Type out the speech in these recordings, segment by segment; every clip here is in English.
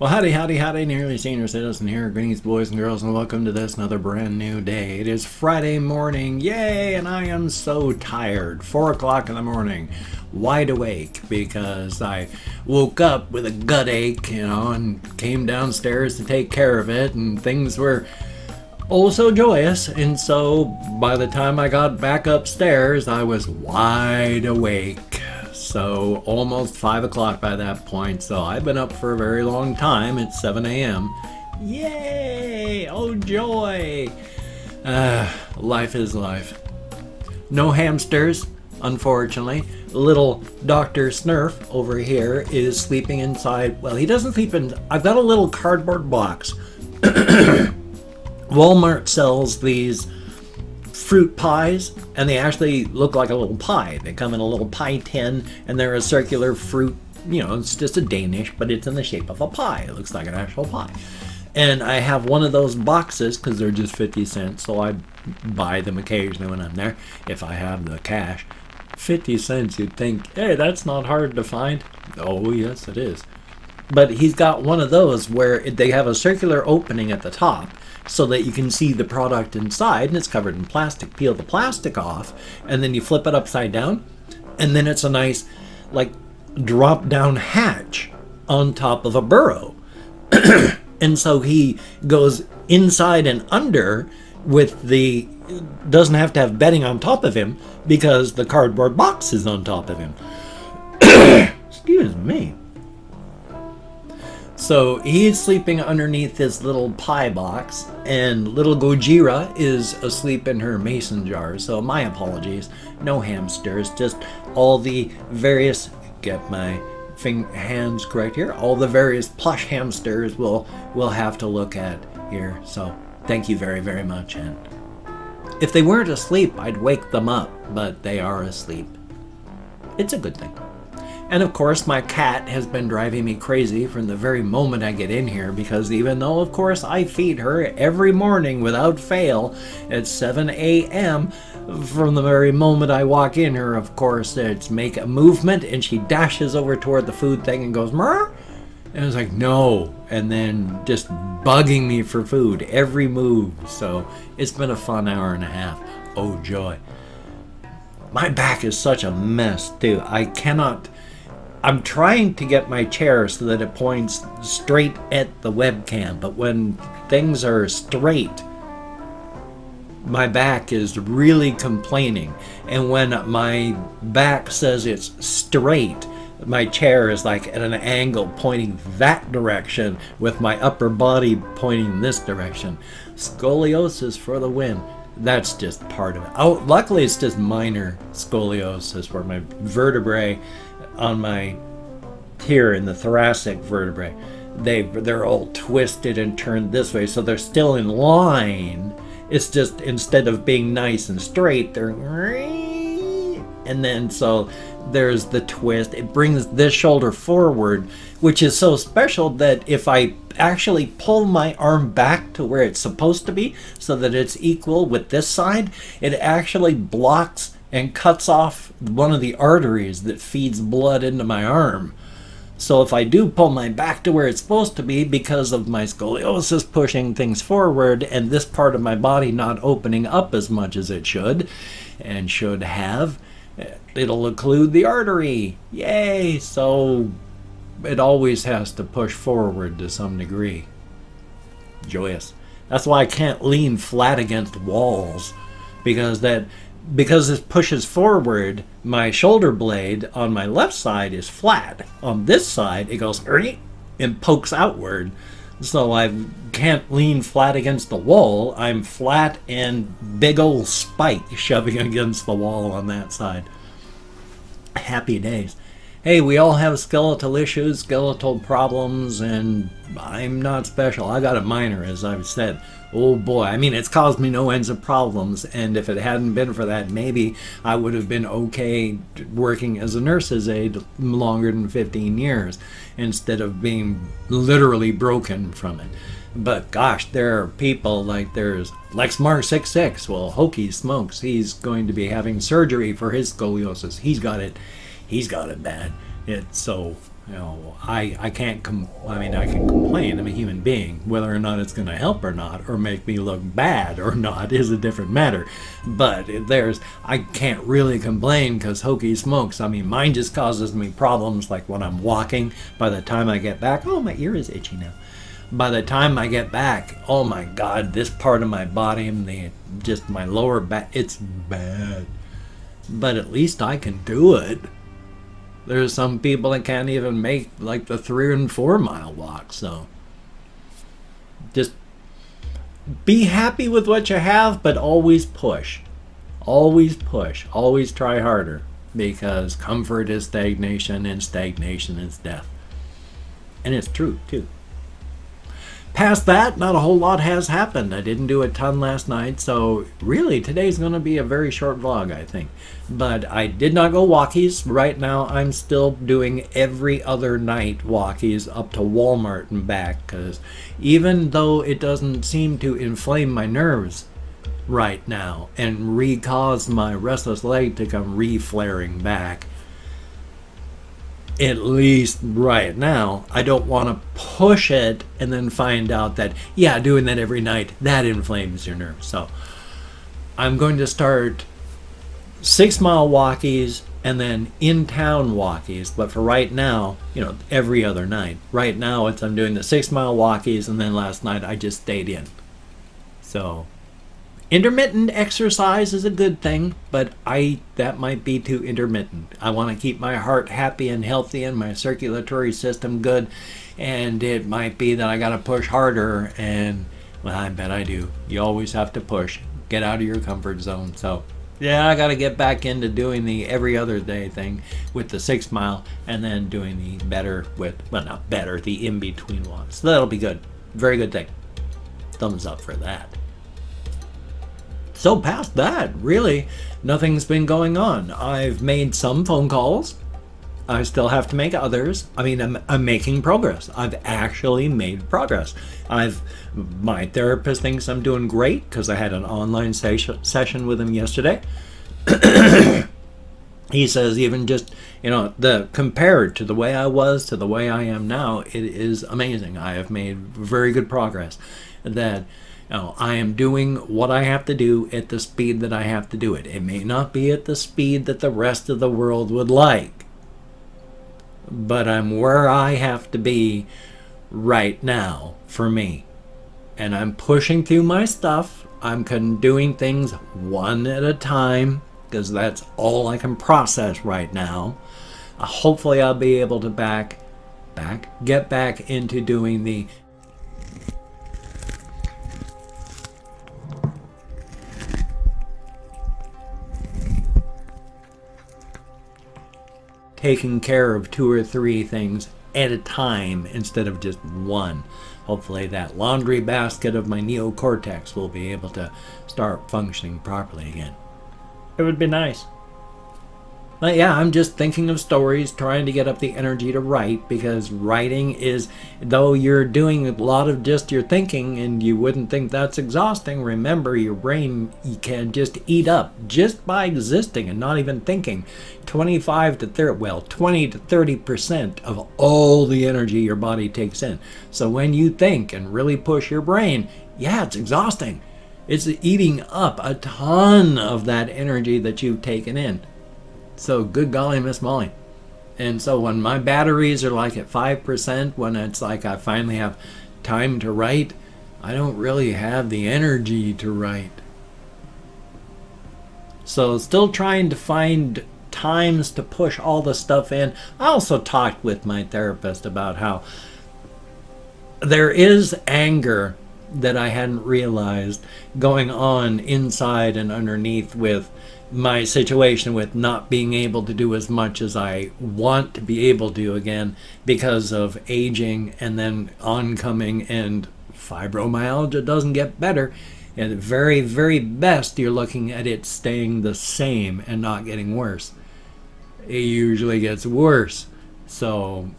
Well, howdy, howdy, howdy, nearly senior citizen here. Greetings, boys and girls, and welcome to this another brand new day. It is Friday morning, yay, and I am so tired. 4 o'clock in the morning, wide awake, because I woke up with a gut ache, and came downstairs to take care of it, and things were oh so joyous. And so by the time I got back upstairs, I was wide awake. So almost 5 o'clock by that point. So I've been up for a very long time. It's 7 a.m. Yay! Oh joy! Life is life. No hamsters, unfortunately. Little Dr. Snurf over here is sleeping inside. Well, he doesn't sleep in. I've got a little cardboard box. Walmart sells these fruit pies, and they actually look like a little pie. They come in a little pie tin, and they're a circular fruit. It's just a Danish, but it's in the shape of a pie. It looks like an actual pie. And I have one of those boxes because they're just 50 cents, so I buy them occasionally when I'm there if I have the cash. 50 cents, you'd think, hey, that's not hard to find. Oh, yes, it is. But he's got one of those where they have a circular opening at the top so that you can see the product inside, and it's covered in plastic. Peel the plastic off, and then you flip it upside down, and then it's a nice, drop down hatch on top of a burrow. And so he goes inside and under doesn't have to have bedding on top of him because the cardboard box is on top of him. Excuse me. So he's sleeping underneath this little pie box, and little Gojira is asleep in her mason jar. So my apologies, no hamsters, just all the various, get my hands correct here, all the various plush hamsters we'll have to look at here. So thank you very, very much. And if they weren't asleep, I'd wake them up, but they are asleep. It's a good thing. And of course, my cat has been driving me crazy from the very moment I get in here, because even though, of course, I feed her every morning without fail at 7 a.m., from the very moment I walk in here, of course, it's make a movement, and she dashes over toward the food thing and goes, "Mer?" And I was like, no, and then just bugging me for food, every move. So it's been a fun hour and a half. Oh, joy. My back is such a mess, too. I'm trying to get my chair so that it points straight at the webcam, but when things are straight, my back is really complaining. And when my back says it's straight, my chair is like at an angle pointing that direction with my upper body pointing this direction. Scoliosis for the win. That's just part of it. Oh, luckily it's just minor scoliosis where my vertebrae on here in the thoracic vertebrae, they're all twisted and turned this way, so they're still in line. It's just instead of being nice and straight, they're, and then so there's the twist. It brings this shoulder forward, which is so special that if I actually pull my arm back to where it's supposed to be so that it's equal with this side, it actually blocks and cuts off one of the arteries that feeds blood into my arm. So if I do pull my back to where it's supposed to be because of my scoliosis pushing things forward and this part of my body not opening up as much as it should and should have, it'll occlude the artery. Yay! So it always has to push forward to some degree. Joyous. That's why I can't lean flat against walls, because it pushes forward, my shoulder blade on my left side is flat. On this side, it goes and pokes outward. So I can't lean flat against the wall. I'm flat and big old spike shoving against the wall on that side. Happy days. Hey, we all have skeletal issues, skeletal problems, and I'm not special. I got a minor, as I've said. Oh boy, I mean, it's caused me no ends of problems, and if it hadn't been for that, maybe I would have been okay working as a nurse's aide longer than 15 years, instead of being literally broken from it. But gosh, there are people there's Lexmar66. Well, hokey smokes, he's going to be having surgery for his scoliosis. He's got it bad. It's so I can't I mean, I can complain. I'm a human being. Whether or not it's going to help or not, or make me look bad or not, is a different matter. But I can't really complain because hokey smokes. I mean, mine just causes me problems like when I'm walking. By the time I get back, oh, my ear is itchy now. By the time I get back, oh my God, this part of my body, just my lower back, it's bad. But at least I can do it. There's some people that can't even make like the 3 and 4 mile walk. So just be happy with what you have, but always push. Always push. Always try harder, because comfort is stagnation and stagnation is death. And it's true too. Past that, not a whole lot has happened. I didn't do a ton last night, so really today's going to be a very short vlog, I think. But I did not go walkies. Right now I'm still doing every other night walkies up to Walmart and back, because even though it doesn't seem to inflame my nerves right now and re-cause my restless leg to come re-flaring back, at least right now, I don't want to push it and then find out that, yeah, doing that every night, that inflames your nerves. So I'm going to start 6 mile walkies and then in-town walkies. But for right now, every other night. Right now, I'm doing the 6 mile walkies, and then last night I just stayed in. So intermittent exercise is a good thing, but that might be too intermittent. I want to keep my heart happy and healthy and my circulatory system good, and it might be that I got to push harder, and well, I bet I do. You always have to push. Get out of your comfort zone. So yeah, I got to get back into doing the every other day thing with the 6 mile, and then doing the the in-between walks. So that'll be good. Very good thing. Thumbs up for that. So past that, really, nothing's been going on. I've made some phone calls. I still have to make others. I mean, I'm making progress. I've actually made progress. My therapist thinks I'm doing great because I had an online session with him yesterday. He says even just, compared to the way I was to the way I am now, it is amazing. I have made very good progress. That I am doing what I have to do at the speed that I have to do it. It may not be at the speed that the rest of the world would like, but I'm where I have to be right now for me. And I'm pushing through my stuff. I'm doing things one at a time, because that's all I can process right now. Hopefully I'll be able to get back into doing the taking care of 2 or 3 things at a time instead of just one. Hopefully that laundry basket of my neocortex will be able to start functioning properly again. It would be nice. But yeah, I'm just thinking of stories, trying to get up the energy to write, because writing is, though you're doing a lot of just your thinking, and you wouldn't think that's exhausting, remember your brain can just eat up, just by existing and not even thinking, 20 to 30% of all the energy your body takes in. So when you think and really push your brain, yeah, it's exhausting. It's eating up a ton of that energy that you've taken in. So good golly, Miss Molly. And so when my batteries are like at 5%, when it's like I finally have time to write, I don't really have the energy to write. So still trying to find times to push all the stuff in. I also talked with my therapist about how there is anger that I hadn't realized going on inside and underneath with my situation with not being able to do as much as I want to be able to again because of aging and then oncoming, and fibromyalgia doesn't get better. At the very, very best, you're looking at it staying the same and not getting worse. It usually gets worse. So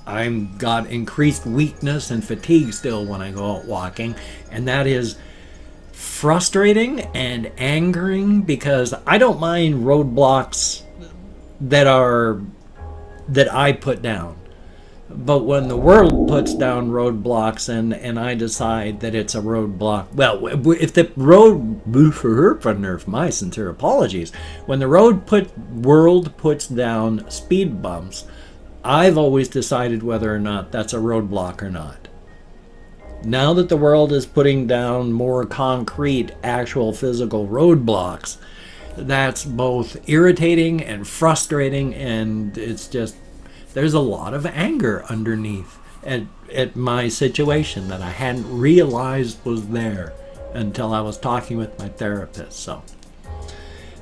I've got increased weakness and fatigue still when I go out walking, and that is frustrating and angering, because I don't mind roadblocks that I put down. But when the world puts down roadblocks and I decide that it's a roadblock, well, if the road, my sincere apologies, when the world puts down speed bumps, I've always decided whether or not that's a roadblock or not. Now that the world is putting down more concrete, actual physical roadblocks, that's both irritating and frustrating, and it's just, there's a lot of anger underneath at my situation that I hadn't realized was there until I was talking with my therapist. So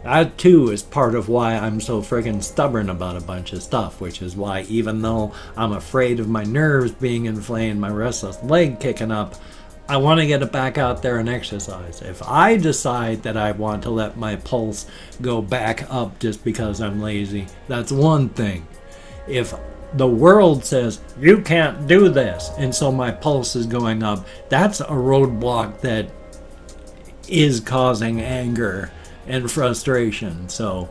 that too is part of why I'm so friggin' stubborn about a bunch of stuff, which is why, even though I'm afraid of my nerves being inflamed, my restless leg kicking up, I want to get it back out there and exercise. If I decide that I want to let my pulse go back up just because I'm lazy, that's one thing. If the world says, you can't do this, and so my pulse is going up, that's a roadblock that is causing anger and frustration. So,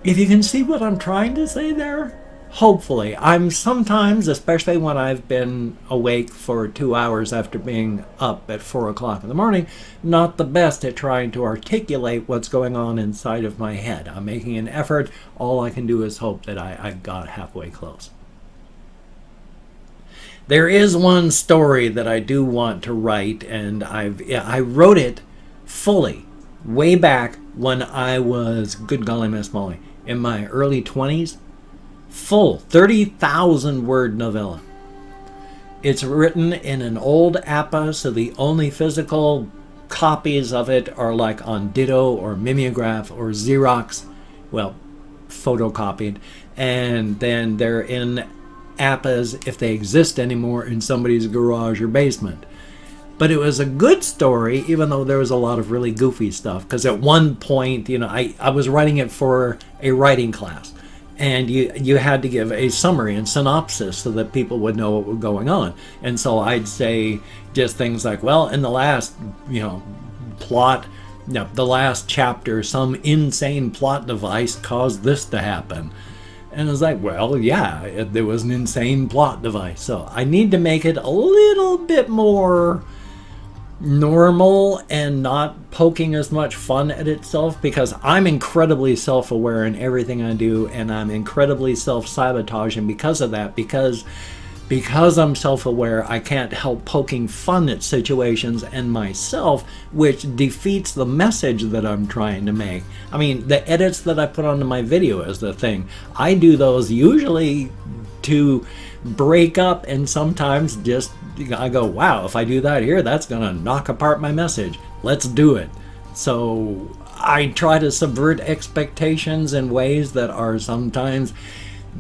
if you can see what I'm trying to say there, hopefully. I'm sometimes, especially when I've been awake for 2 hours after being up at 4 o'clock in the morning, not the best at trying to articulate what's going on inside of my head. I'm making an effort. All I can do is hope that I got halfway close. There is one story that I do want to write, and I wrote it fully way back when I was, good golly Miss Molly, in my early 20s. Full 30,000 word novella. It's written in an old APA, so the only physical copies of it are like on Ditto or Mimeograph or Xerox, well, photocopied, and then they're in APAs, if they exist anymore, in somebody's garage or basement. But it was a good story, even though there was a lot of really goofy stuff, because at one point, I was writing it for a writing class. And you had to give a summary and synopsis so that people would know what was going on. And so I'd say just things like, well, in the last, the last chapter, some insane plot device caused this to happen. And I was like, well, yeah, there was an insane plot device. So I need to make it a little bit more normal and not poking as much fun at itself, because I'm incredibly self-aware in everything I do, and I'm incredibly self-sabotaging because of that, because I'm self-aware, I can't help poking fun at situations and myself, which defeats the message that I'm trying to make. I mean, the edits that I put onto my video is the thing. I do those usually to break up, and sometimes just I go, wow, if I do that here, that's gonna knock apart my message. Let's do it. So I try to subvert expectations in ways that are sometimes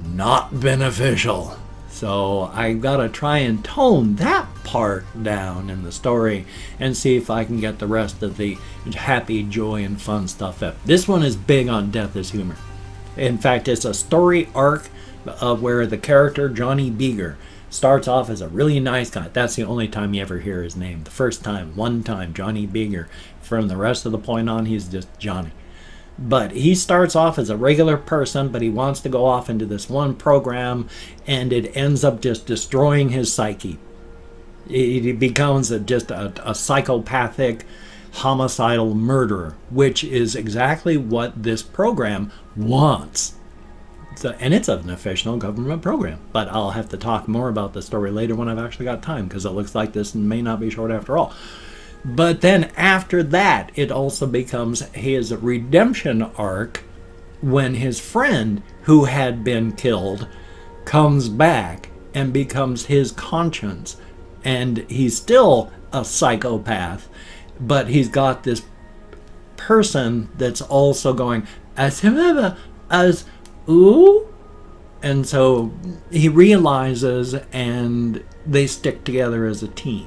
not beneficial. So I gotta try and tone that part down in the story and see if I can get the rest of the happy, joy, and fun stuff up. This one is big on death as humor. In fact, it's a story arc where the character Johnny Beager starts off as a really nice guy. That's the only time you ever hear his name. The first time, one time, Johnny Beager. From the rest of the point on, he's just Johnny. But he starts off as a regular person, but he wants to go off into this one program, and it ends up just destroying his psyche. He becomes just a psychopathic, homicidal murderer, which is exactly what this program wants. And it's an official government program, but I'll have to talk more about the story later when I've actually got time, because it looks like this may not be short after all. But then after that, it also becomes his redemption arc when his friend who had been killed comes back and becomes his conscience. And he's still a psychopath, but he's got this person that's also going, as ooh, and so he realizes, and they stick together as a team.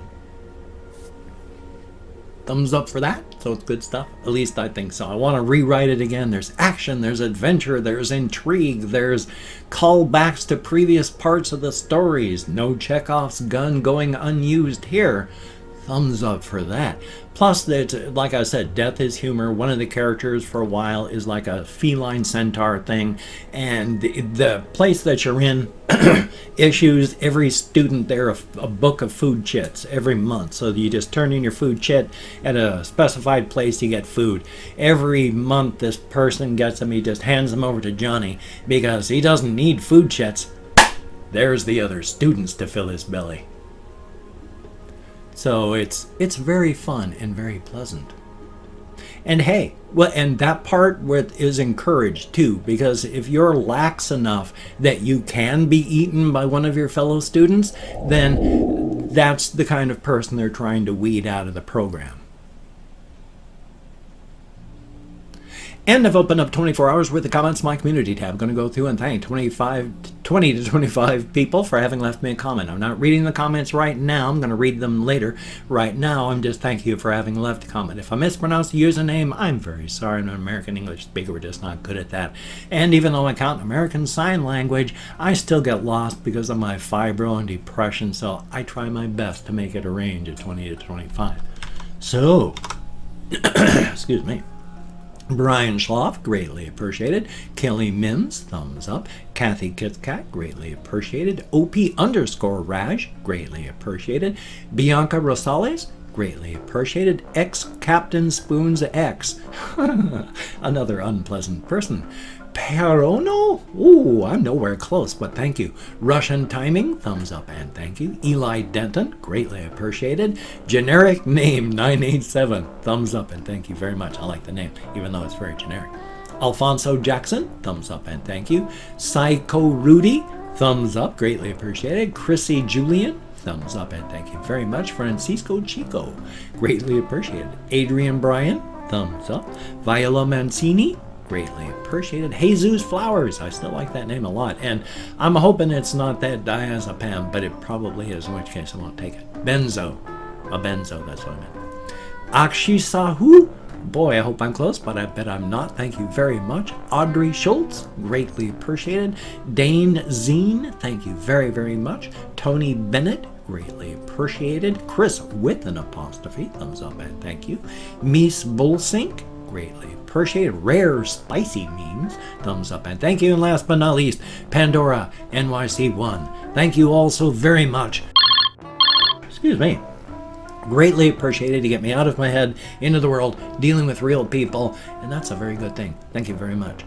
Thumbs up for that. So it's good stuff. At least I think so. I want to rewrite it again. There's action, there's adventure, there's intrigue, there's callbacks to previous parts of the stories. No Chekhov's gun going unused here. thumbs up for that. Plus, that, like I said, death is humor. One of the characters for a while is like a feline centaur thing, and the place that you're in issues every student there a book of food chits every month. So you just turn in your food chit at a specified place, you get food. Every month this person gets them, he just hands them over to Johnny because he doesn't need food chits. There's the other students to fill his belly. So it's very fun and very pleasant. And hey, well, and that part is encouraged too, because if you're lax enough that you can be eaten by one of your fellow students, then that's the kind of person they're trying to weed out of the program. And I've opened up 24 hours worth of comments in my community tab. I'm going to go through and thank 20 to 25 people for having left me a comment. I'm not reading the comments right now. I'm going to read them later. Right now, I'm just thanking you for having left a comment. If I mispronounce the username, I'm very sorry. I'm an American English speaker. We're just not good at that. And even though I count American Sign Language, I still get lost because of my fibro and depression. So I try my best to make it a range of 20 to 25. So, excuse me. Brian Schloff, greatly appreciated. Kelly Mims, thumbs up. Kathy Kitcat, greatly appreciated. OP_Raj, greatly appreciated. Bianca Rosales, greatly appreciated. Captain Spoons X, another unpleasant person. Perono? Ooh, I'm nowhere close, but thank you. Russian Timing, thumbs up and thank you. Eli Denton, greatly appreciated. Generic Name 987, thumbs up and thank you very much. I like the name, even though it's very generic. Alfonso Jackson, thumbs up and thank you. Psycho Rudy, thumbs up, greatly appreciated. Chrissy Julian, thumbs up and thank you very much. Francisco Chico, greatly appreciated. Adrian Bryan, thumbs up. Viola Mancini, greatly appreciated. Jesus Flowers, I still like that name a lot, and I'm hoping it's not that diazepam, but it probably is, in which case I won't take it. Benzo, that's what I meant. Akshisahu, boy, I hope I'm close, but I bet I'm not. Thank you very much. Audrey Schultz, greatly appreciated. Dane Zine, thank you very, very much. Tony Bennett, greatly appreciated. Chris with an apostrophe, thumbs up and thank you. Mies Bullsink, greatly appreciated. Rare Spicy Memes, thumbs up and thank you. And last but not least, Pandora NYC1, thank you all so very much. Excuse me. Greatly appreciated to get me out of my head, into the world, dealing with real people, and that's a very good thing. Thank you very much.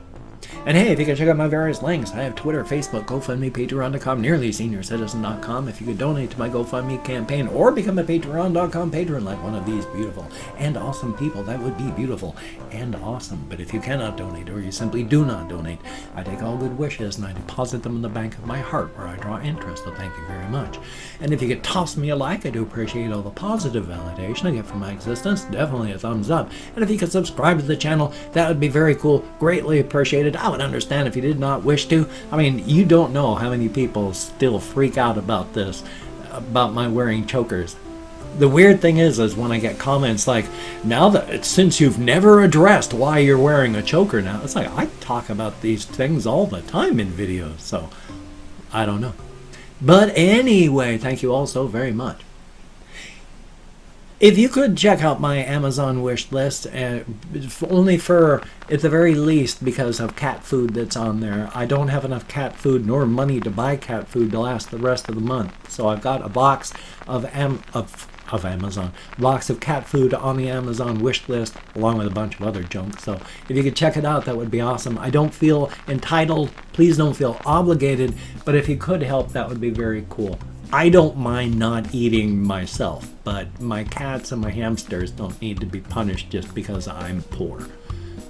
And hey, if you can check out my various links, I have Twitter, Facebook, GoFundMe, Patreon.com, NearlySeniorCitizen.com. If you could donate to my GoFundMe campaign or become a Patreon.com patron like one of these beautiful and awesome people, that would be beautiful and awesome. But if you cannot donate or you simply do not donate, I take all good wishes and I deposit them in the bank of my heart where I draw interest, so thank you very much. And if you could toss me a like, I do appreciate all the positive validation I get from my existence, definitely a thumbs up. And if you could subscribe to the channel, that would be very cool, greatly appreciated. I would understand if you did not wish to. I mean, you don't know how many people still freak out about this, about my wearing chokers. The weird thing is when I get comments like, now that since you've never addressed why you're wearing a choker now, it's like, I talk about these things all the time in videos, so I don't know. But anyway, thank you all so very much. If you could check out my Amazon wish list, only for, at the very least, because of cat food that's on there. I don't have enough cat food nor money to buy cat food to last the rest of the month. So I've got a box of Amazon, box of cat food on the Amazon wish list, along with a bunch of other junk. So if you could check it out, that would be awesome. I don't feel entitled. Please don't feel obligated. But if you could help, that would be very cool. I don't mind not eating myself, but my cats and my hamsters don't need to be punished just because I'm poor.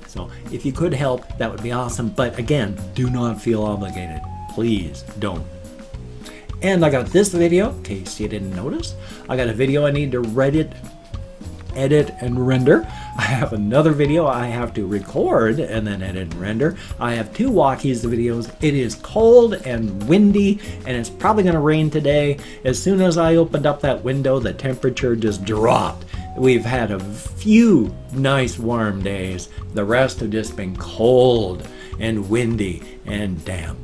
So if you could help, that would be awesome. But again, do not feel obligated. Please don't. And I got this video, in case you didn't notice. I got a video I need to edit and render. I have another video I have to record and then edit and render. I have two walkies videos. It is cold and windy and it's probably going to rain today. As soon as I opened up that window, the temperature just dropped. We've had a few nice warm days. The rest have just been cold and windy and damp.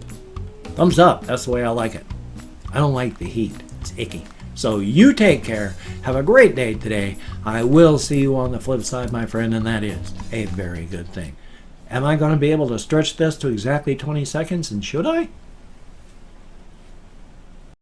Thumbs up. That's the way I like it. I don't like the heat. It's icky. So you take care. Have a great day today. I will see you on the flip side, my friend, and that is a very good thing. Am I going to be able to stretch this to exactly 20 seconds, and should I?